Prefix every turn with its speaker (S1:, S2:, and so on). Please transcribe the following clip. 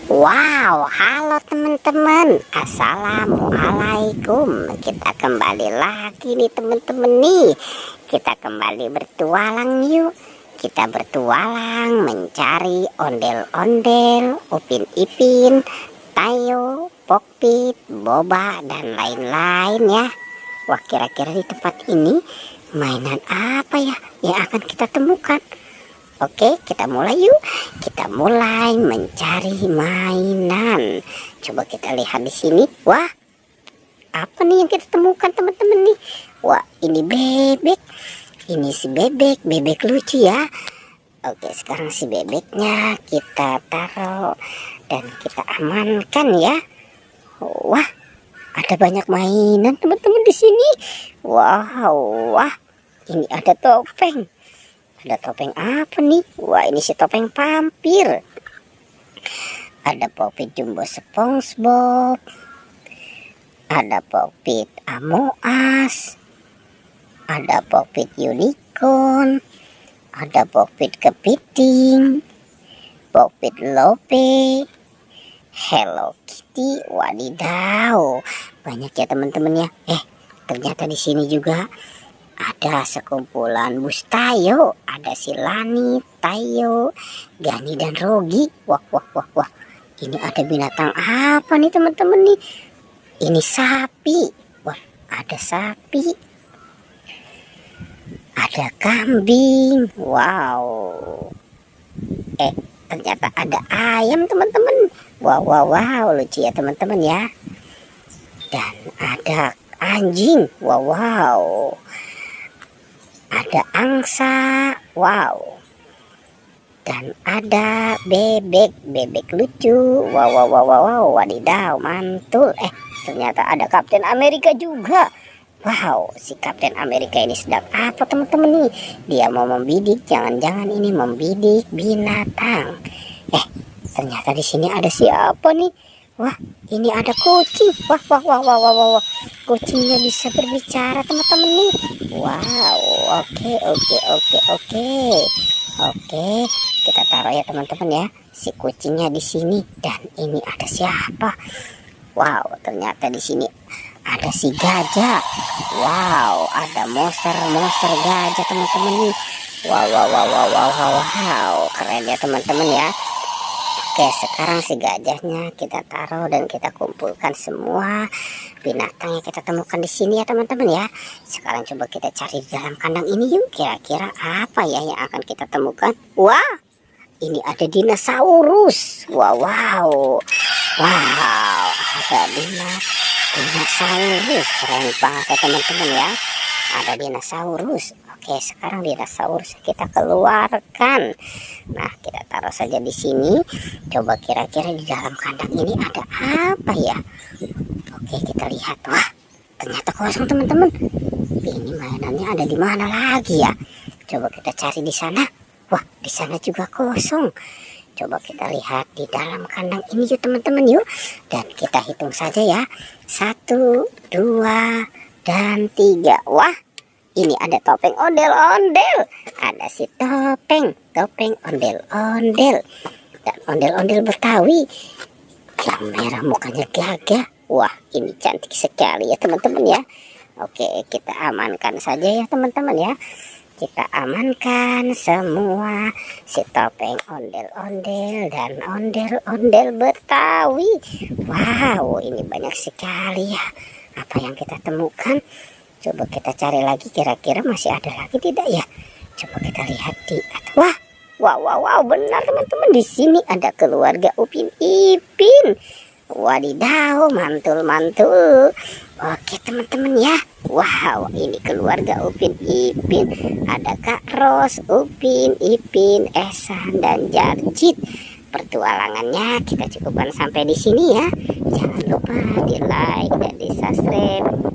S1: Wow, halo teman-teman. Assalamualaikum. Kita kembali lagi nih teman-teman nih. Kita kembali bertualang yuk. Kita bertualang mencari ondel-ondel, Upin Ipin, Tayo, Pokpit, Boba, dan lain-lain ya. Wah, kira-kira di tempat ini mainan apa ya yang akan kita temukan? Oke, kita mulai yuk. Kita mulai mencari mainan. Coba kita lihat di sini. Wah, apa nih yang kita temukan teman-teman nih? Wah, ini bebek. Ini si bebek, bebek lucu ya. Oke, sekarang si bebeknya kita taruh dan kita amankan ya. Wah, ada banyak mainan teman-teman di sini. Wow, wah, ini ada topeng. Ada topeng apa nih? Wah, ini si topeng vampir. Ada Pokpit Jumbo SpongeBob. Ada Pokpit Amoas. Ada Pokpit Unicorn. Ada Pokpit Kepiting. Pokpit Lope. Hello Kitty. Wadidaw. Banyak ya teman-teman ya. Ternyata di sini juga ada sekumpulan bus Tayo, ada si Lani, Tayo, Gani dan Rogi. Wah. Ini ada binatang apa nih teman-teman nih? Ini sapi. Wah, ada sapi. Ada kambing. Wow. Ternyata ada ayam teman-teman. Wow, lucu ya teman-teman ya. Dan ada anjing. Wow. Ada angsa, wow, dan ada bebek lucu, wow, wadidaw, mantul. Ternyata ada Kapten Amerika juga. Wow, si Kapten Amerika ini sedang apa teman-teman nih? Dia mau membidik, jangan-jangan ini membidik binatang. Ternyata di sini ada siapa nih? Wah, ini ada kucing. Wah. Kucingnya bisa berbicara teman-teman nih. Wow, oke. Oke, kita taruh ya teman-teman ya. Si kucingnya di sini dan ini ada siapa? Wow, ternyata di sini ada si gajah. Wow, ada monster gajah teman-teman nih. Wow, keren ya teman-teman ya. Oke, sekarang si gajahnya kita taruh dan kita kumpulkan semua binatang yang kita temukan di sini ya teman-teman ya. Sekarang coba kita cari di dalam kandang ini yuk. Kira-kira apa ya yang akan kita temukan? Wah, ini ada dinosaurus. Wow. Ada dinosaurus. Keren banget ya teman-teman ya. Ada dinosaurus. Oke, sekarang dinosaurus kita keluarkan. Nah, kita taruh saja di sini. Coba kira-kira di dalam kandang ini ada apa ya? Oke, kita lihat. Wah, ternyata kosong teman-teman. Ini mainannya ada di mana lagi ya? Coba kita cari di sana. Wah, di sana juga kosong. Coba kita lihat di dalam kandang ini yuk teman-teman yuk. Dan kita hitung saja ya. 1, 2, dan 3. Wah, ini ada topeng ondel-ondel. Ada si topeng ondel-ondel. Dan ondel-ondel Betawi. Yang merah mukanya gagah. Wah, ini cantik sekali ya teman-teman ya. Oke, kita amankan saja ya teman-teman ya. Kita amankan semua si topeng ondel-ondel dan ondel-ondel Betawi. Wow, ini banyak sekali ya. Apa yang kita temukan? Coba kita cari lagi, kira-kira masih ada lagi tidak ya? Coba kita lihat di atas. Wow, benar teman-teman, di sini ada keluarga Upin Ipin. Wadidaw, mantul. Oke teman-teman ya. Wow, ini keluarga Upin Ipin. Ada Kak Ros, Upin Ipin, Esan, dan Jarjit. Pertualangannya kita cukupkan sampai di sini ya. Jangan lupa di like dan di subscribe.